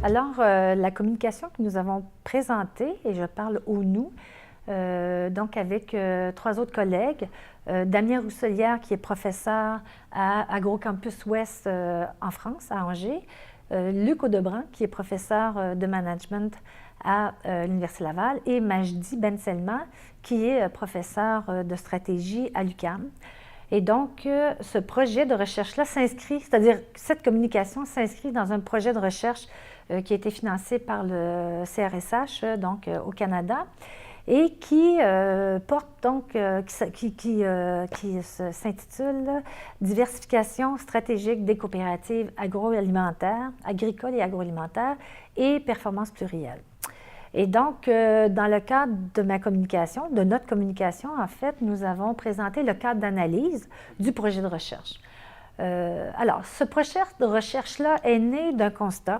Alors, la communication que nous avons présentée, et je parle au nous, donc avec trois autres collègues, Damien Rousselière, qui est professeur à AgroCampus Ouest en France, à Angers, Luc Audebrand, qui est professeur de management à l'Université Laval, et Majdi Benselma, qui est professeur de stratégie à l'UQAM. Et donc, ce projet de recherche-là s'inscrit, c'est-à-dire cette communication s'inscrit dans un projet de recherche qui a été financé par le CRSH, donc au Canada, et qui porte donc, qui s'intitule « Diversification stratégique des coopératives agroalimentaires, agricoles et agroalimentaires et performance plurielle ». Et donc, dans le cadre de ma communication, de notre communication, en fait, nous avons présenté le cadre d'analyse du projet de recherche. Alors, ce projet de recherche-là est né d'un constat,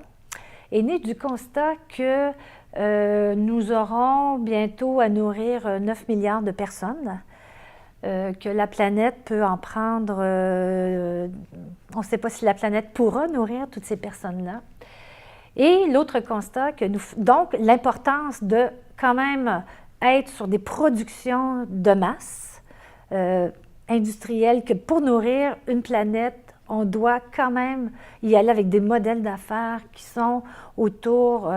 est né du constat que nous aurons bientôt à nourrir 9 milliards de personnes, que la planète peut en prendre, on ne sait pas si la planète pourra nourrir toutes ces personnes-là. Et l'autre constat, donc l'importance de quand même être sur des productions de masse industrielles, que pour nourrir une planète, on doit quand même y aller avec des modèles d'affaires qui sont autour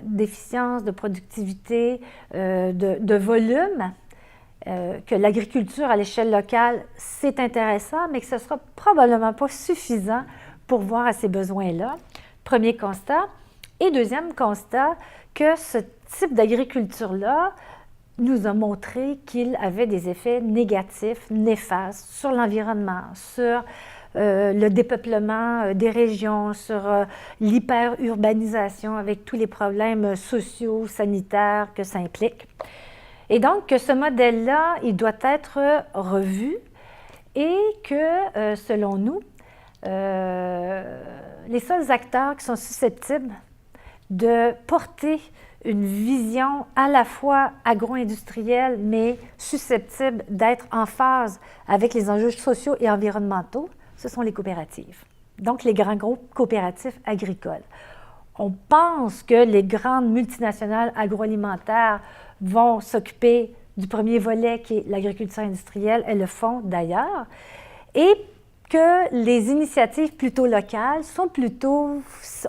d'efficience, de productivité, de volume, que l'agriculture à l'échelle locale, c'est intéressant, mais que ce ne sera probablement pas suffisant pour voir à ces besoins-là. Premier constat. Et deuxième constat, que ce type d'agriculture-là nous a montré qu'il avait des effets négatifs, néfastes sur l'environnement, sur le dépeuplement des régions, sur l'hyper-urbanisation avec tous les problèmes sociaux, sanitaires que ça implique. Et donc, que ce modèle-là, il doit être revu et que, selon nous, les seuls acteurs qui sont susceptibles de porter une vision à la fois agro-industrielle, mais susceptible d'être en phase avec les enjeux sociaux et environnementaux, ce sont les coopératives. Donc, les grands groupes coopératifs agricoles. On pense que les grandes multinationales agroalimentaires vont s'occuper du premier volet qui est l'agriculture industrielle, elles le font d'ailleurs, et que les initiatives plutôt locales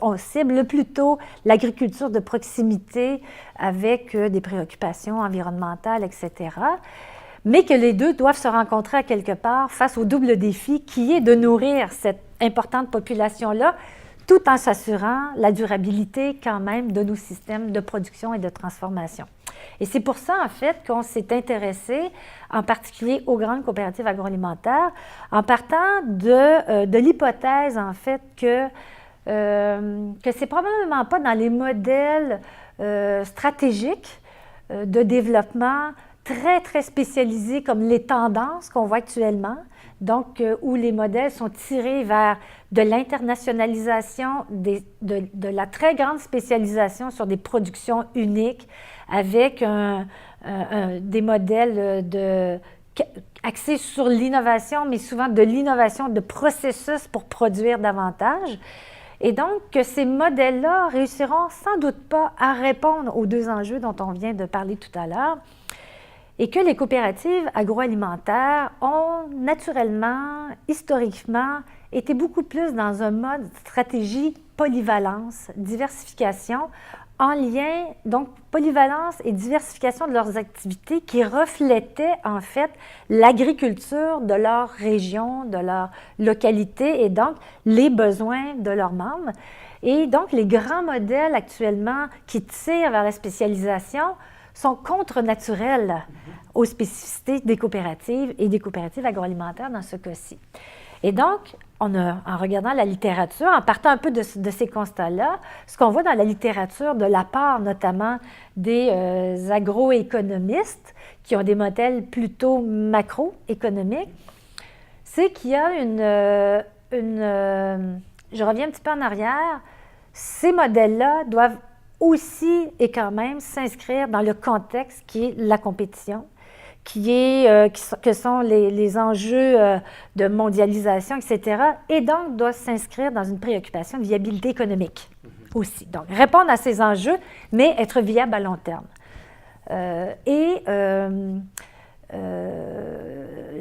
on cible plutôt l'agriculture de proximité avec des préoccupations environnementales, etc., mais que les deux doivent se rencontrer à quelque part face au double défi qui est de nourrir cette importante population-là, tout en s'assurant la durabilité quand même de nos systèmes de production et de transformation. Et c'est pour ça, en fait, qu'on s'est intéressé, en particulier aux grandes coopératives agroalimentaires, en partant de l'hypothèse, en fait, que c'est probablement pas dans les modèles stratégiques de développement très, très spécialisés comme les tendances qu'on voit actuellement, donc où les modèles sont tirés vers de l'internationalisation, de la très grande spécialisation sur des productions uniques, avec des modèles axés sur l'innovation, mais souvent de l'innovation de processus pour produire davantage. Et donc, que ces modèles-là réussiront sans doute pas à répondre aux deux enjeux dont on vient de parler tout à l'heure, et que les coopératives agroalimentaires ont naturellement, historiquement, été beaucoup plus dans un mode stratégie polyvalence, diversification, en lien, donc polyvalence et diversification de leurs activités qui reflétaient en fait l'agriculture de leur région, de leur localité et donc les besoins de leurs membres. Et donc les grands modèles actuellement qui tirent vers la spécialisation sont contre-naturels aux spécificités des coopératives et des coopératives agroalimentaires dans ce cas-ci. Et donc, en regardant la littérature, en partant un peu de ces constats-là, ce qu'on voit dans la littérature de la part notamment des agroéconomistes qui ont des modèles plutôt macroéconomiques, c'est qu'il y a je reviens un petit peu en arrière, ces modèles-là doivent aussi et quand même s'inscrire dans le contexte qui est la compétition, que sont les enjeux de mondialisation, etc., et donc doit s'inscrire dans une préoccupation de viabilité économique. aussi. Donc, répondre à ces enjeux, mais être viable à long terme.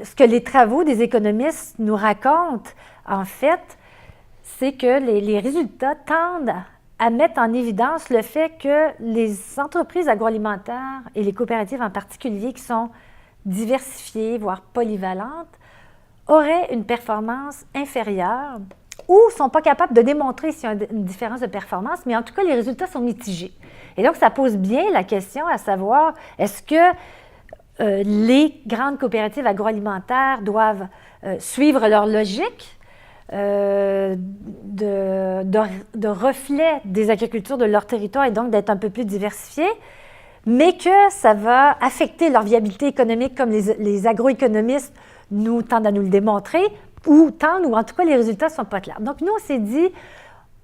Ce que les travaux des économistes nous racontent, en fait, c'est que les résultats tendent à mettre en évidence le fait que les entreprises agroalimentaires et les coopératives en particulier, qui sont diversifiées, voire polyvalentes, auraient une performance inférieure ou ne sont pas capables de démontrer s'il y a une différence de performance, mais en tout cas, les résultats sont mitigés. Et donc, ça pose bien la question à savoir, est-ce que les grandes coopératives agroalimentaires doivent suivre leur logique de reflet des agricultures de leur territoire et donc d'être un peu plus diversifiées, mais que ça va affecter leur viabilité économique comme les agroéconomistes tendent à nous le démontrer, ou en tout cas les résultats ne sont pas clairs. Donc nous, on s'est dit,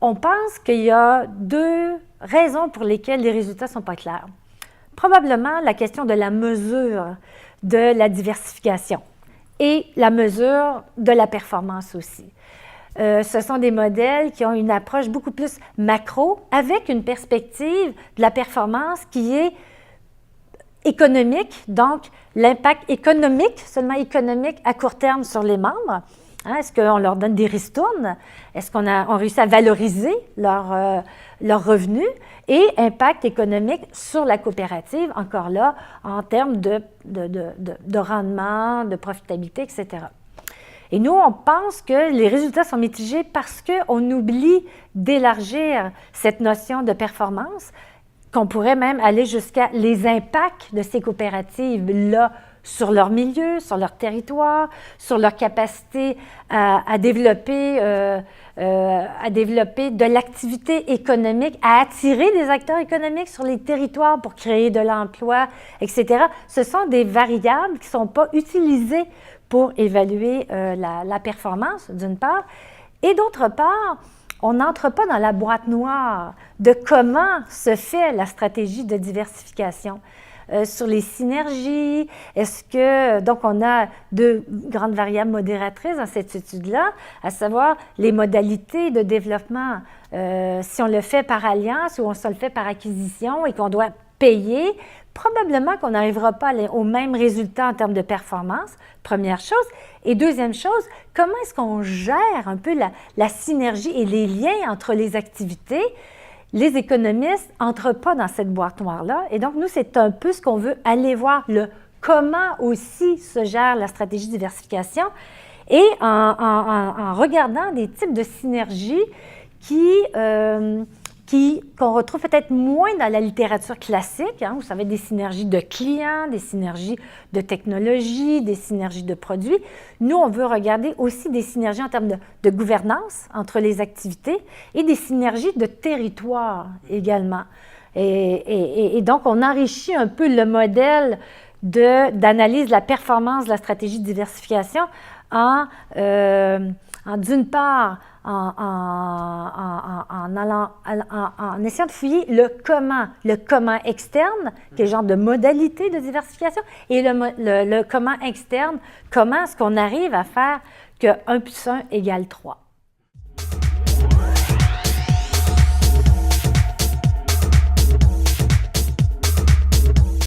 on pense qu'il y a 2 raisons pour lesquelles les résultats ne sont pas clairs. Probablement la question de la mesure de la diversification et la mesure de la performance aussi. Ce sont des modèles qui ont une approche beaucoup plus macro, avec une perspective de la performance qui est économique, donc l'impact économique, seulement économique à court terme sur les membres. Est-ce qu'on leur donne des ristournes? Est-ce qu'on réussit à valoriser leurs revenus? Et impact économique sur la coopérative, encore là, en termes de rendement, de profitabilité, etc. Et nous, on pense que les résultats sont mitigés parce qu'on oublie d'élargir cette notion de performance, qu'on pourrait même aller jusqu'à les impacts de ces coopératives-là sur leur milieu, sur leur territoire, sur leur capacité à développer de l'activité économique, à attirer des acteurs économiques sur les territoires pour créer de l'emploi, etc. Ce sont des variables qui ne sont pas utilisées pour évaluer la performance, d'une part, et d'autre part, on n'entre pas dans la boîte noire de comment se fait la stratégie de diversification. Sur les synergies, donc on a 2 grandes variables modératrices dans cette étude-là, à savoir les modalités de développement, si on le fait par alliance ou on se le fait par acquisition et qu'on doit payer, probablement qu'on n'arrivera pas au même résultat en termes de performance, première chose. Et deuxième chose, comment est-ce qu'on gère un peu la synergie et les liens entre les activités? Les économistes n'entrent pas dans cette boîte noire-là. Et donc, nous, c'est un peu ce qu'on veut aller voir, le comment aussi se gère la stratégie de diversification et en regardant des types de synergies qu'on retrouve peut-être moins dans la littérature classique. Vous savez, des synergies de clients, des synergies de technologie, des synergies de produits. Nous, on veut regarder aussi des synergies en termes de gouvernance entre les activités et des synergies de territoire également. Et donc, on enrichit un peu le modèle d'analyse de la performance de la stratégie de diversification en d'une part, en essayant de fouiller le comment externe, qui est le genre de modalité de diversification, et le comment externe, comment est-ce qu'on arrive à faire que 1 + 1 = 3.